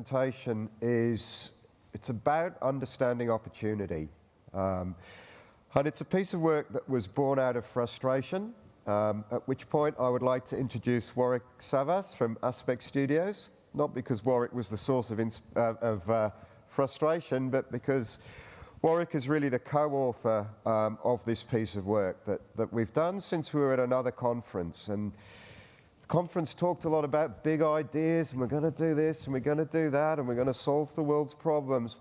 presentation it's about understanding opportunity. And it's a piece of work that was born out of frustration, at which point I would like to introduce Warwick Savas from Aspect Studios, not because Warwick was the source of frustration, but because Warwick is really the co-author of this piece of work that we've done since we were at another conference. And the conference talked a lot about big ideas, and we're going to do this, and we're going to do that, and we're going to solve the world's problems.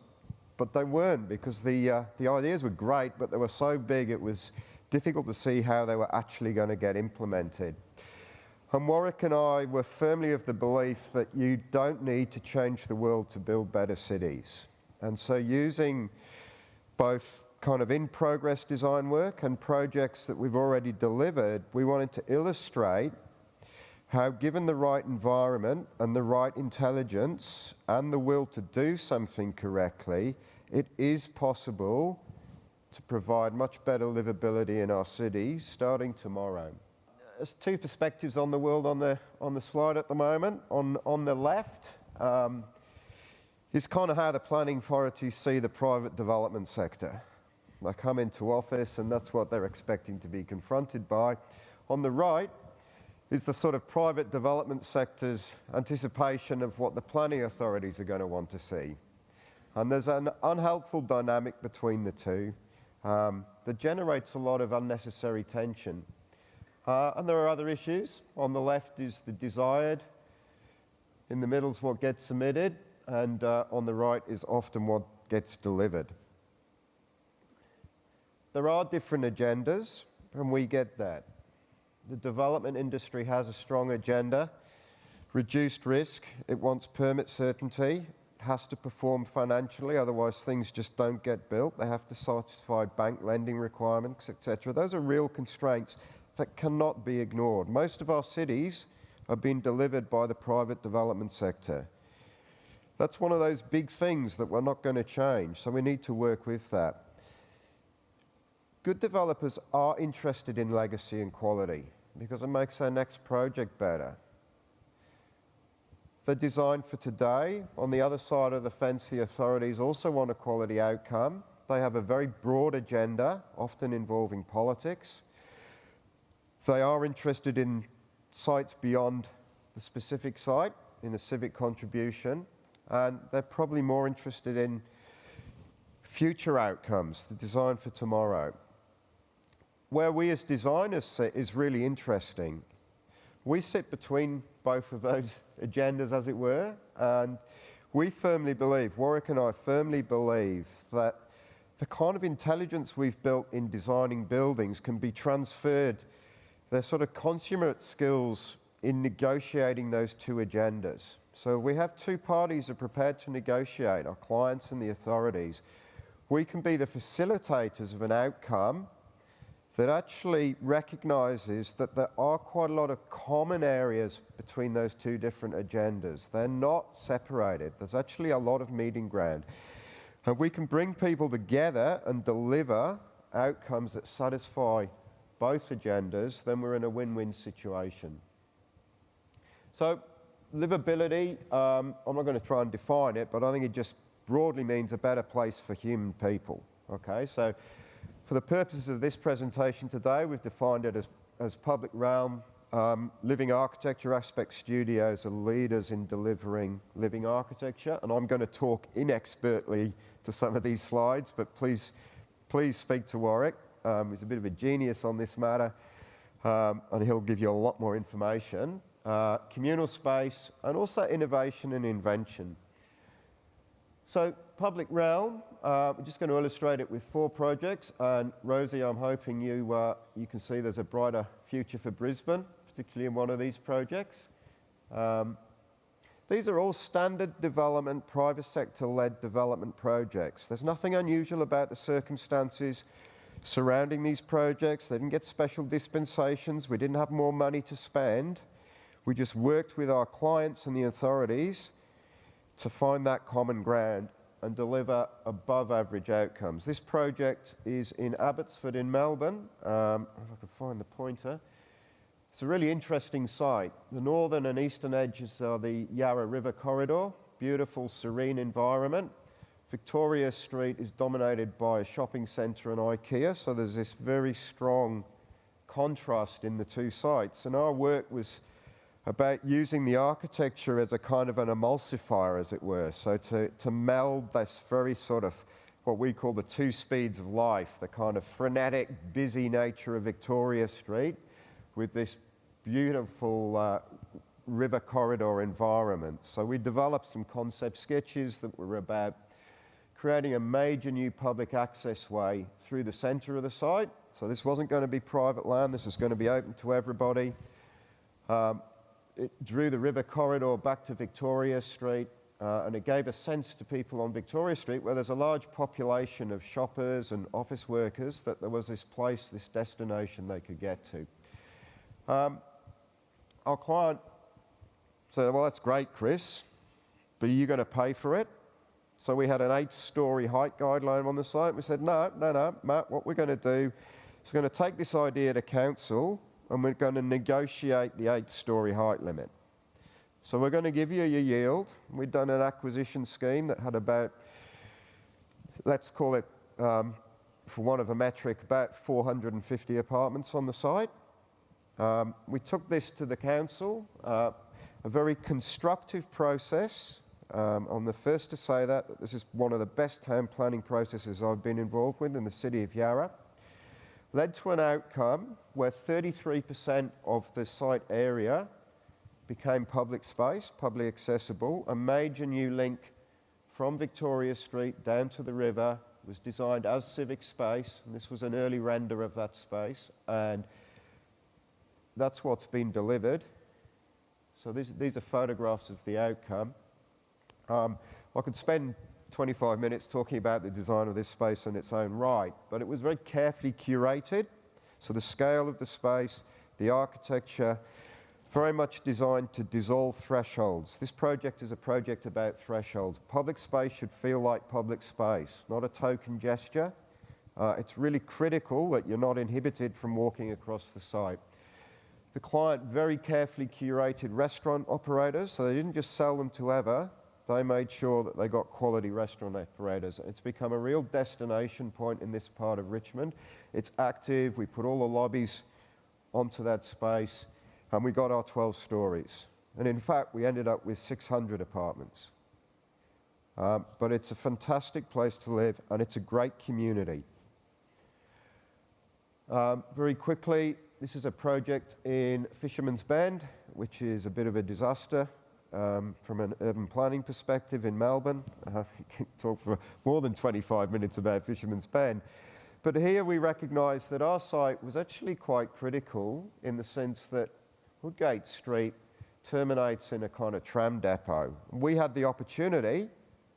But they weren't, because the ideas were great, but they were so big it was difficult to see how they were actually going to get implemented. And Warwick and I were firmly of the belief that you don't need to change the world to build better cities. And so using both kind of in-progress design work and projects that we've already delivered, we wanted to illustrate how, given the right environment and the right intelligence and the will to do something correctly, it is possible to provide much better livability in our cities starting tomorrow. There's two perspectives on the world on the slide at the moment. On the left is kind of how the planning authorities see the private development sector. They come into office and that's what they're expecting to be confronted by. On the right is the sort of private development sector's anticipation of what the planning authorities are going to want to see. And there's an unhelpful dynamic between the two that generates a lot of unnecessary tension. And there are other issues. On the left is the desired, in the middle is what gets submitted, and on the right is often what gets delivered. There are different agendas, and we get that. The development industry has a strong agenda, reduced risk, it wants permit certainty, it has to perform financially, otherwise things just don't get built. They have to satisfy bank lending requirements, etc. Those are real constraints that cannot be ignored. Most of our cities are being delivered by the private development sector. That's one of those big things that we're not going to change, so we need to work with that. Good developers are interested in legacy and quality because it makes their next project better. They're designed for today. On the other side of the fence, the authorities also want a quality outcome. They have a very broad agenda, often involving politics. They are interested in sites beyond the specific site, in a civic contribution, and they're probably more interested in future outcomes, the design for tomorrow. Where we as designers sit is really interesting. We sit between both of those agendas, as it were, and we firmly believe, Warwick and I firmly believe, that the kind of intelligence we've built in designing buildings can be transferred. They're sort of consummate skills in negotiating those two agendas. So we have two parties who are prepared to negotiate, our clients and the authorities. We can be the facilitators of an outcome that actually recognises that there are quite a lot of common areas between those two different agendas. They're not separated. There's actually a lot of meeting ground. And we can bring people together and deliver outcomes that satisfy both agendas, then we're in a win-win situation. So, livability, I'm not going to try and define it, but I think it just broadly means a better place for human people. Okay, so for the purposes of this presentation today, we've defined it as public realm. Living Architecture Aspect Studios are leaders in delivering living architecture, and I'm going to talk inexpertly to some of these slides, but please speak to Warwick. He's a bit of a genius on this matter, and he'll give you a lot more information. Communal space, and also innovation and invention. So, public realm, we're just going to illustrate it with 4 projects, and Rosie, I'm hoping you can see there's a brighter future for Brisbane, particularly in one of these projects. These are all standard development, private sector-led development projects. There's nothing unusual about the circumstances surrounding these projects. They didn't get special dispensations. We didn't have more money to spend. We just worked with our clients and the authorities to find that common ground and deliver above average outcomes. This project is in Abbotsford in Melbourne. If I can find the pointer. It's a really interesting site. The northern and eastern edges are the Yarra River corridor. beautiful, serene environment. Victoria Street is dominated by a shopping centre and IKEA, so there's this very strong contrast in the two sites. And our work was about using the architecture as a kind of an emulsifier, as it were, so to meld this very sort of what we call the two speeds of life, the kind of frenetic, busy nature of Victoria Street with this beautiful river corridor environment. So we developed some concept sketches that were about creating a major new public access way through the centre of the site. So this wasn't going to be private land, this was going to be open to everybody. It drew the river corridor back to Victoria Street, and it gave a sense to people on Victoria Street, where there's a large population of shoppers and office workers, that there was this place, this destination they could get to. Our client said, well, that's great, Chris, but are you going to pay for it? So we had an 8-storey height guideline on the site. We said, no, Matt, what we're going to do is we're going to take this idea to council and we're going to negotiate the 8-storey height limit. So we're going to give you your yield. We'd done an acquisition scheme that had about, let's call it, for want of a metric, about 450 apartments on the site. We took this to the council, a very constructive process. I'm the first to say that this is one of the best town planning processes I've been involved with in the city of Yarra. Led to an outcome where 33% of the site area became public space, publicly accessible. A major new link from Victoria Street down to the river was designed as civic space, and this was an early render of that space, and that's what's been delivered. So these are photographs of the outcome. I could spend 25 minutes talking about the design of this space in its own right, but it was very carefully curated. So the scale of the space, the architecture, very much designed to dissolve thresholds. This project is a project about thresholds. Public space should feel like public space, not a token gesture. It's really critical that you're not inhibited from walking across the site. The client very carefully curated restaurant operators, so they didn't just sell them to whoever. They made sure that they got quality restaurant operators. It's become a real destination point in this part of Richmond. It's active. We put all the lobbies onto that space, and we got our 12 stories. And in fact, we ended up with 600 apartments. But it's a fantastic place to live, and it's a great community. Very quickly, this is a project in Fisherman's Bend, which is a bit of a disaster. From an urban planning perspective in Melbourne. I can talk for more than 25 minutes about Fisherman's Bend. But here we recognise that our site was actually quite critical in the sense that Woodgate Street terminates in a kind of tram depot. We had the opportunity,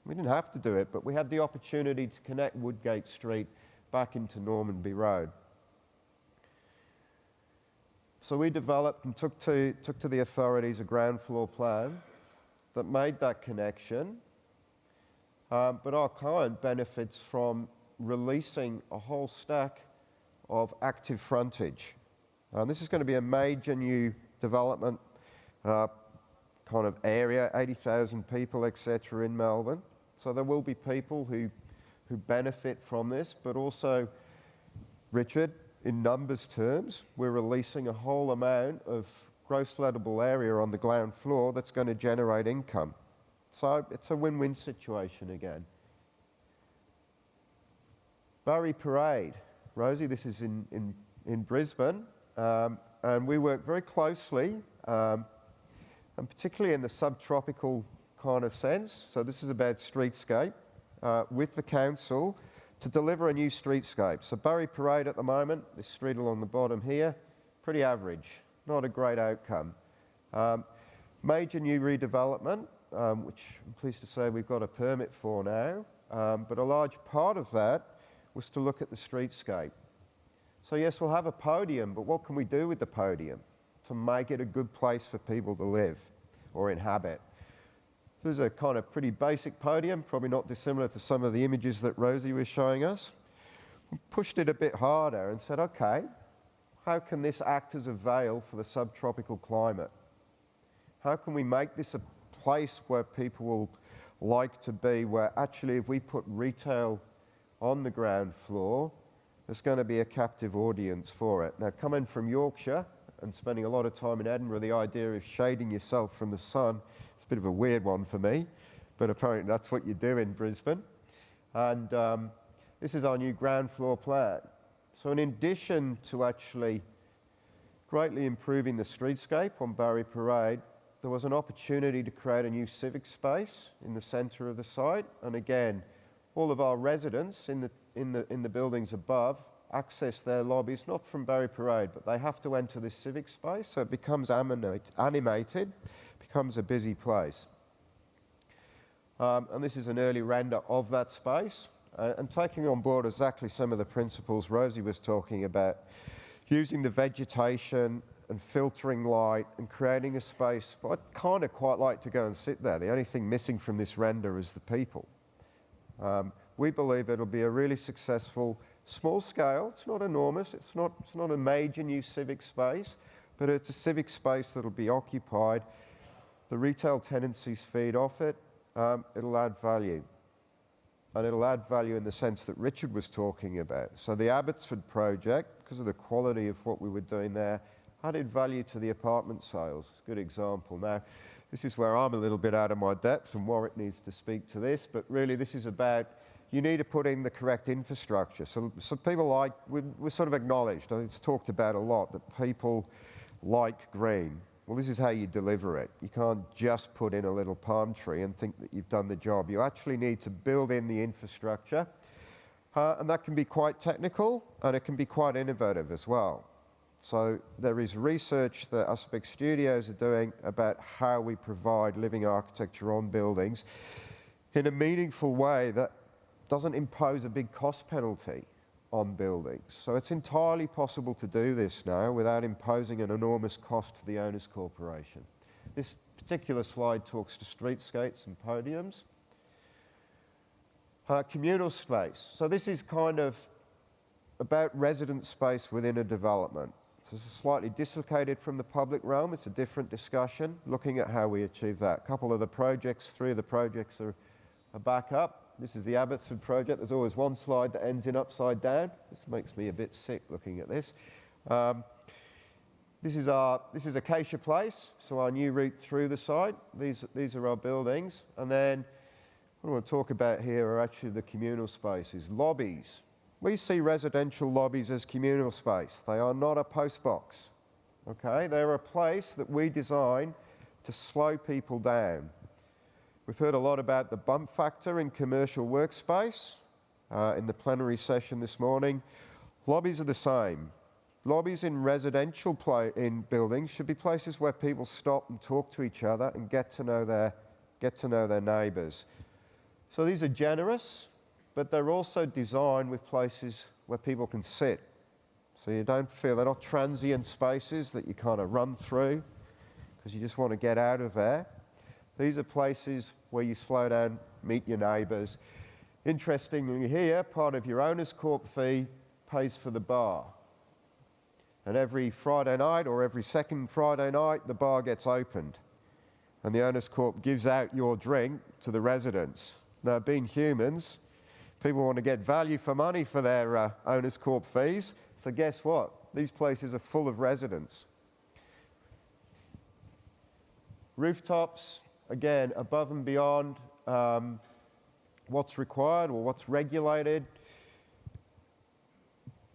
we didn't have to do it, but we had the opportunity to connect Woodgate Street back into Normanby Road. So we developed and took to the authorities a ground floor plan that made that connection, but our client benefits from releasing a whole stack of active frontage. This is going to be a major new development kind of area, 80,000 people, etc. in Melbourne. So there will be people who benefit from this, but also, Richard, in numbers terms, we're releasing a whole amount of gross lettable area on the ground floor that's going to generate income. So it's a win-win situation again. Barry Parade. Rosie, this is in Brisbane, and we work very closely, and particularly in the subtropical kind of sense, so this is about streetscape, with the council, to deliver a new streetscape. So Barry Parade at the moment, this street along the bottom here, pretty average, not a great outcome. Major new redevelopment, which I'm pleased to say we've got a permit for now, but a large part of that was to look at the streetscape. So yes, we'll have a podium, but what can we do with the podium to make it a good place for people to live or inhabit? This is a kind of pretty basic podium, probably not dissimilar to some of the images that Rosie was showing us. We pushed it a bit harder and said, okay, how can this act as a veil for the subtropical climate? How can we make this a place where people will like to be, where actually if we put retail on the ground floor, there's going to be a captive audience for it. Now, coming from Yorkshire and spending a lot of time in Edinburgh, the idea of shading yourself from the sun, it's a bit of a weird one for me, but apparently that's what you do in Brisbane. And this is our new ground floor plan. So in addition to actually greatly improving the streetscape on Barry Parade, there was an opportunity to create a new civic space in the centre of the site. And again, all of our residents in the buildings above access their lobbies, not from Barry Parade, but they have to enter this civic space, so it becomes animated, becomes a busy place. And this is an early render of that space, and taking on board exactly some of the principles Rosie was talking about, using the vegetation and filtering light and creating a space. But I'd kind of quite like to go and sit there. The only thing missing from this render is the people. We believe it'll be a really successful, small scale. It's not enormous. It's not a major new civic space, but it's a civic space that'll be occupied. The retail tenancies feed off it. It'll add value. And it'll add value in the sense that Richard was talking about. So the Abbotsford project, because of the quality of what we were doing there, added value to the apartment sales. Good example. Now, this is where I'm a little bit out of my depth, and Warwick needs to speak to this, but really this is about, you need to put in the correct infrastructure. So people like, we're sort of acknowledged, and it's talked about a lot, that people like green. Well, this is how you deliver it. You can't just put in a little palm tree and think that you've done the job. You actually need to build in the infrastructure, and that can be quite technical, and it can be quite innovative as well. So there is research that Aspect Studios are doing about how we provide living architecture on buildings in a meaningful way that doesn't impose a big cost penalty on buildings. So it's entirely possible to do this now without imposing an enormous cost to the owners' corporation. This particular slide talks to streetscapes and podiums. Communal space. So this is kind of about resident space within a development. So this is slightly dislocated from the public realm. It's a different discussion, looking at how we achieve that. A couple of the projects, 3 of the projects are back up. This is the Abbotsford project. There's always one slide that ends in upside down. This makes me a bit sick looking at this. This is Acacia Place, so our new route through the site. These are our buildings. And then what I want to talk about here are actually the communal spaces. Lobbies. We see residential lobbies as communal space. They are not a postbox, okay? They're a place that we design to slow people down. We've heard a lot about the bump factor in commercial workspace in the plenary session this morning. Lobbies are the same. Lobbies in residential buildings should be places where people stop and talk to each other and get to know their neighbours. So these are generous, but they're also designed with places where people can sit. So you don't feel, they're not transient spaces that you kind of run through because you just want to get out of there. These are places where you slow down, meet your neighbours. Interestingly here, part of your owner's corp fee pays for the bar. And every Friday night or every second Friday night, the bar gets opened. And the owner's corp gives out your drink to the residents. Now, being humans, people want to get value for money for their owner's corp fees. So guess what? These places are full of residents. Rooftops, again, above and beyond what's required or what's regulated.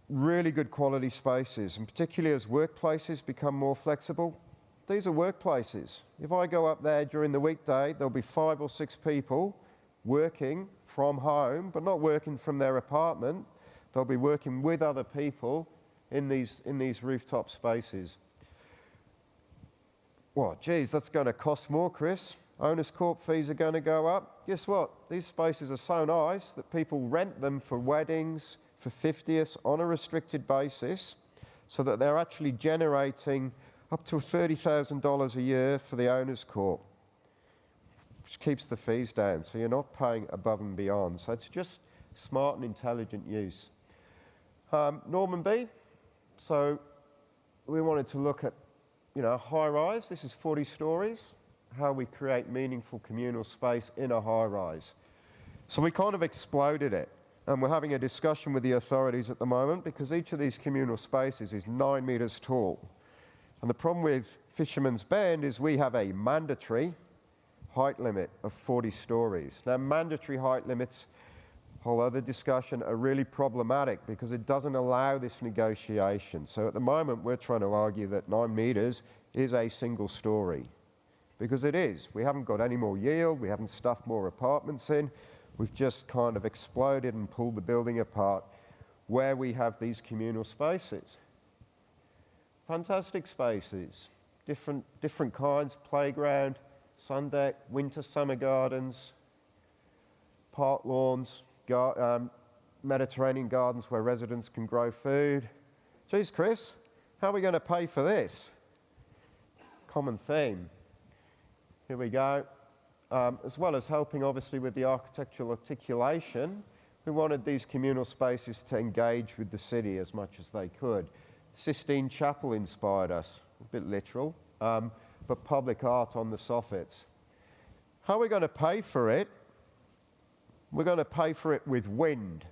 Really good quality spaces, and particularly as workplaces become more flexible. These are workplaces. If I go up there during the weekday, there'll be 5 or 6 people working from home, but not working from their apartment. They'll be working with other people in these rooftop spaces. Well, geez, that's going to cost more, Chris. Owners' corp fees are going to go up. Guess what? These spaces are so nice that people rent them for weddings, for 50ths on a restricted basis, so that they're actually generating up to $30,000 a year for the owners' corp, which keeps the fees down, so you're not paying above and beyond. So it's just smart and intelligent use. Norman B. So we wanted to look at, high rise. This is 40 stories. how we create meaningful communal space in a high-rise. So we kind of exploded it, and we're having a discussion with the authorities at the moment because each of these communal spaces is 9 metres tall. And the problem with Fisherman's Bend is we have a mandatory height limit of 40 stories. Now, mandatory height limits, whole other discussion, are really problematic because it doesn't allow this negotiation. So at the moment, we're trying to argue that 9 metres is a single story, because it is. We haven't got any more yield, we haven't stuffed more apartments in, we've just kind of exploded and pulled the building apart where we have these communal spaces. Fantastic spaces, different kinds, playground, sun deck, winter summer gardens, park lawns, Mediterranean gardens where residents can grow food. Geez, Chris, how are we going to pay for this? Common theme. Here we go. As well as helping, obviously, with the architectural articulation, we wanted these communal spaces to engage with the city as much as they could. Sistine Chapel inspired us, a bit literal, but public art on the soffits. How are we going to pay for it? We're going to pay for it with wind.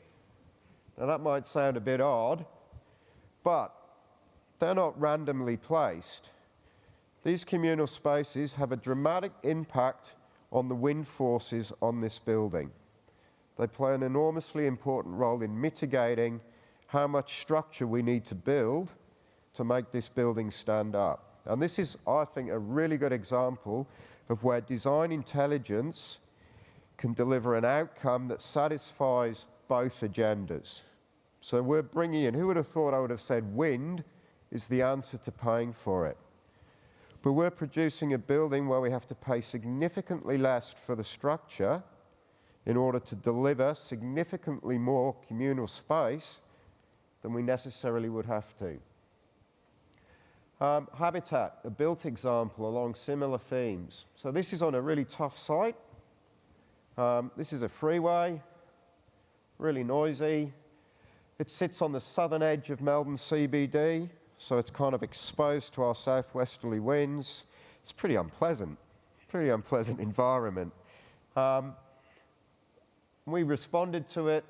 Now that might sound a bit odd, but they're not randomly placed. These communal spaces have a dramatic impact on the wind forces on this building. They play an enormously important role in mitigating how much structure we need to build to make this building stand up. And this is, I think, a really good example of where design intelligence can deliver an outcome that satisfies both agendas. So we're bringing in, who would have thought I would have said wind is the answer to paying for it? But we're producing a building where we have to pay significantly less for the structure in order to deliver significantly more communal space than we necessarily would have to. Habitat, a built example along similar themes. So this is on a really tough site. This is a freeway, really noisy. It sits on the southern edge of Melbourne CBD, so it's kind of exposed to our southwesterly winds. It's pretty unpleasant environment. We responded to it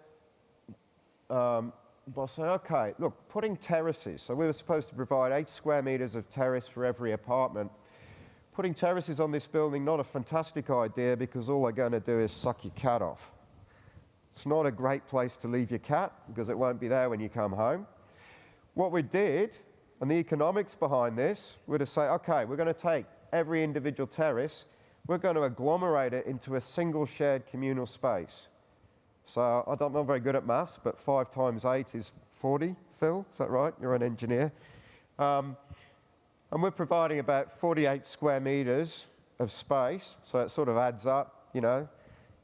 by saying, okay, look, putting terraces, so we were supposed to provide 8 square metres of terrace for every apartment. Putting terraces on this building, not a fantastic idea because all they're going to do is suck your cat off. It's not a great place to leave your cat because it won't be there when you come home. What we did, and the economics behind this, were to say, okay, we're going to take every individual terrace, we're going to agglomerate it into a single shared communal space. So I'm not very good at maths, but 5 times 8 is 40, Phil, is that right? You're an engineer. And we're providing about 48 square metres of space, so it sort of adds up, you know,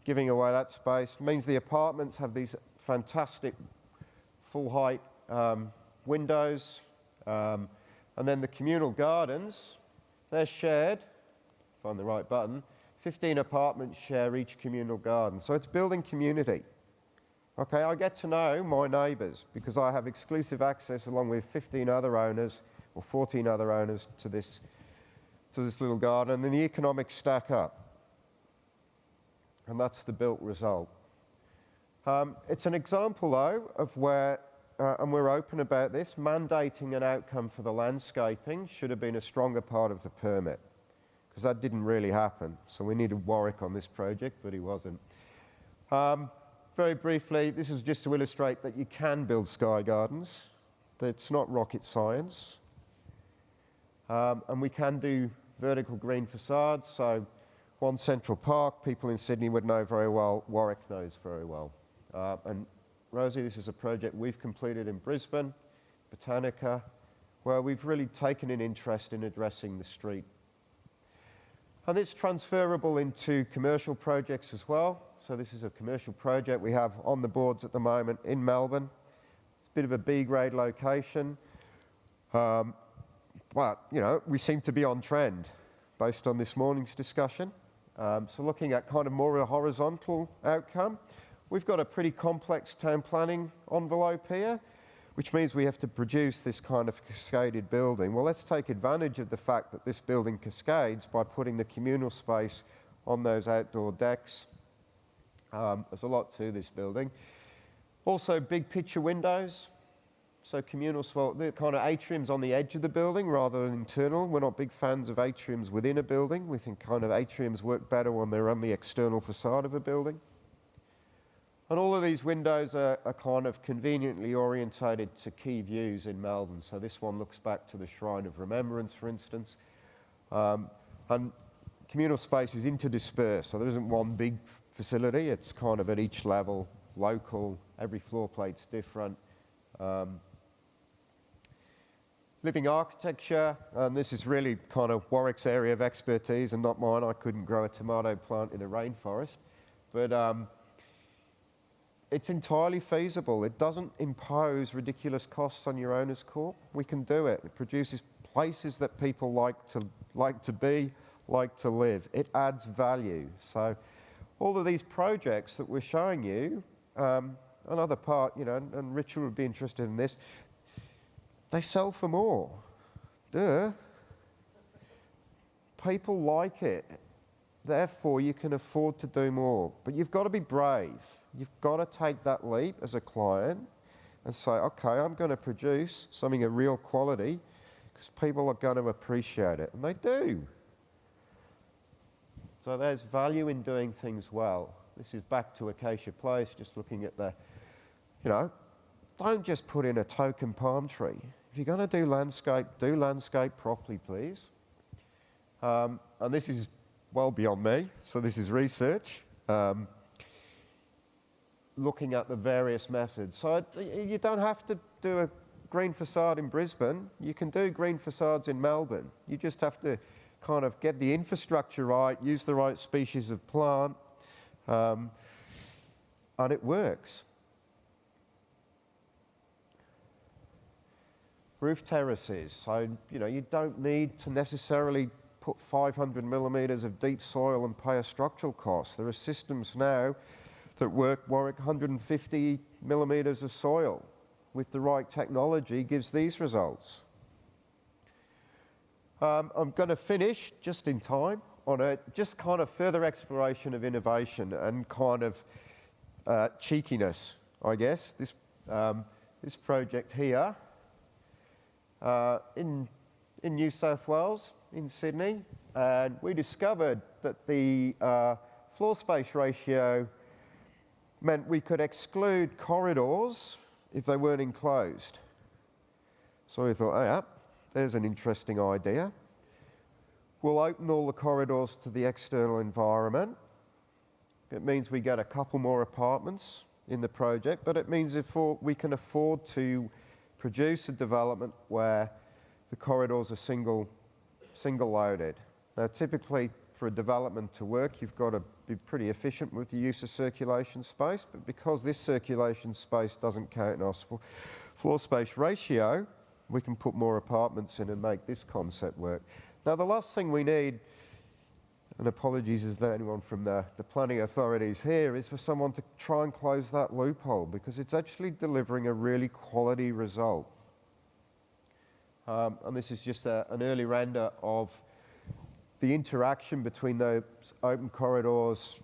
giving away that space. It means the apartments have these fantastic full-height windows, and then the communal gardens, they're shared, find the right button, 15 apartments share each communal garden. So it's building community. Okay, I get to know my neighbours because I have exclusive access along with 15 other owners or 14 other owners to this little garden, and then the economics stack up. And that's the built result. It's an example, though, of where, and we're open about this, mandating an outcome for the landscaping should have been a stronger part of the permit, because that didn't really happen. So we needed Warwick on this project, but he wasn't. Very briefly, this is just to illustrate that you can build sky gardens. It's not rocket science. And we can do vertical green facades. So One Central Park, people in Sydney would know very well, Warwick knows very well. And Rosie, this is a project we've completed in Brisbane, Botanica, where we've really taken an interest in addressing the street. And it's transferable into commercial projects as well. So this is a commercial project we have on the boards at the moment in Melbourne. It's a bit of a B-grade location. But, you know, we seem to be on trend based on this morning's discussion. So looking at kind of more of a horizontal outcome, we've got a pretty complex town planning envelope here. which means we have to produce this kind of cascaded building. Well, let's take advantage of the fact that this building cascades by putting the communal space on those outdoor decks. There's a lot to this building. Also, big picture windows. So communal, the kind of atriums on the edge of the building rather than internal. We're not big fans of atriums within a building. We think kind of atriums work better when they're on the external facade of a building. And all of these windows are kind of conveniently orientated to key views in Melbourne. So this one looks back to the Shrine of Remembrance, for instance. And communal space is interdispersed, so there isn't one big facility. It's kind of at each level, local, every floor plate's different. Living architecture, and this is really kind of Warwick's area of expertise and not mine. I couldn't grow a tomato plant in a rainforest. But it's entirely feasible. It doesn't impose ridiculous costs on your owner's corp. We can do it. It produces places that people like to be, like to live. It adds value. So all of these projects that we're showing you, another part, you know, and Richard would be interested in this, they sell for more. Duh. People like it. Therefore, you can afford to do more. But you've got to be brave. You've got to take that leap as a client and say, okay, I'm going to produce something of real quality because people are going to appreciate it. And they do. So there's value in doing things well. This is back to Acacia Place, just looking at the, you know, don't just put in a token palm tree. If you're going to do landscape properly, please. And this is well beyond me, so this is research. Looking at the various methods. So you don't have to do a green facade in Brisbane. You can do green facades in Melbourne. You just have to kind of get the infrastructure right, use the right species of plant, and it works. Roof terraces. So, you know, you don't need to necessarily put 500 millimetres of deep soil and pay a structural cost. There are systems now that work 150 millimetres of soil with the right technology gives these results. I'm going to finish just in time on a just kind of further exploration of innovation and kind of cheekiness, I guess. This project here in New South Wales, in Sydney, and we discovered that the floor space ratio meant we could exclude corridors if they weren't enclosed. So we thought, oh yeah, there's an interesting idea. We'll open all the corridors to the external environment. It means we get a couple more apartments in the project, but it means we can afford to produce a development where the corridors are single loaded. Now typically for a development to work, you've got to be pretty efficient with the use of circulation space, but because this circulation space doesn't count in our floor space ratio, we can put more apartments in and make this concept work. Now the last thing we need, and apologies is there anyone from the planning authorities here, is for someone to try and close that loophole because it's actually delivering a really quality result. And this is just an early render of the interaction between those open corridors,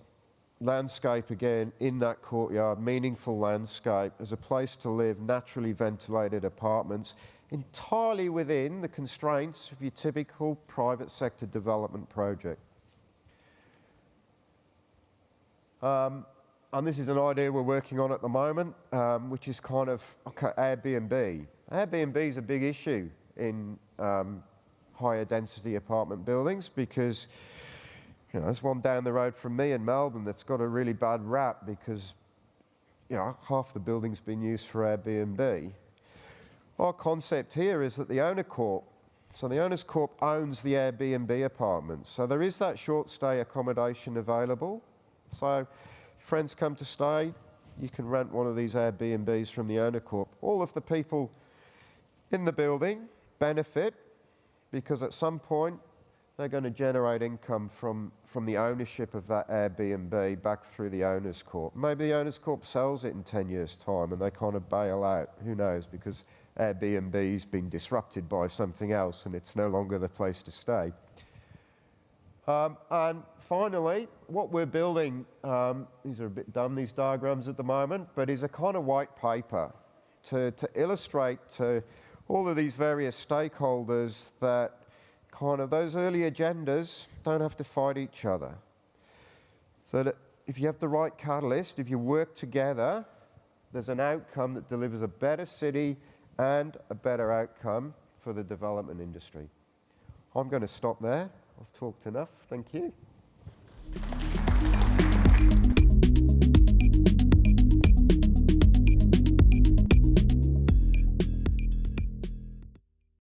landscape again in that courtyard, meaningful landscape as a place to live, naturally ventilated apartments, entirely within the constraints of your typical private sector development project. And this is an idea we're working on at the moment, which is kind of, okay, Airbnb. Airbnb is a big issue in higher density apartment buildings because, you know, there's one down the road from me in Melbourne that's got a really bad rap because, you know, half the building's been used for Airbnb. Our concept here is that the owner corp, so the owner's corp owns the Airbnb apartments. So there is that short stay accommodation available. So if friends come to stay, you can rent one of these Airbnbs from the owner corp. All of the people in the building benefit because at some point they're going to generate income from from the ownership of that Airbnb back through the Owners Corp. Maybe the Owners Corp sells it in 10 years' time and they kind of bail out. Who knows? Because Airbnb's been disrupted by something else and it's no longer the place to stay. And finally, what we're building, these are a bit dumb, these diagrams at the moment, but is a kind of white paper to illustrate to all of these various stakeholders that kind of those early agendas don't have to fight each other. So that if you have the right catalyst, if you work together, there's an outcome that delivers a better city and a better outcome for the development industry. I'm going to stop there. I've talked enough. Thank you.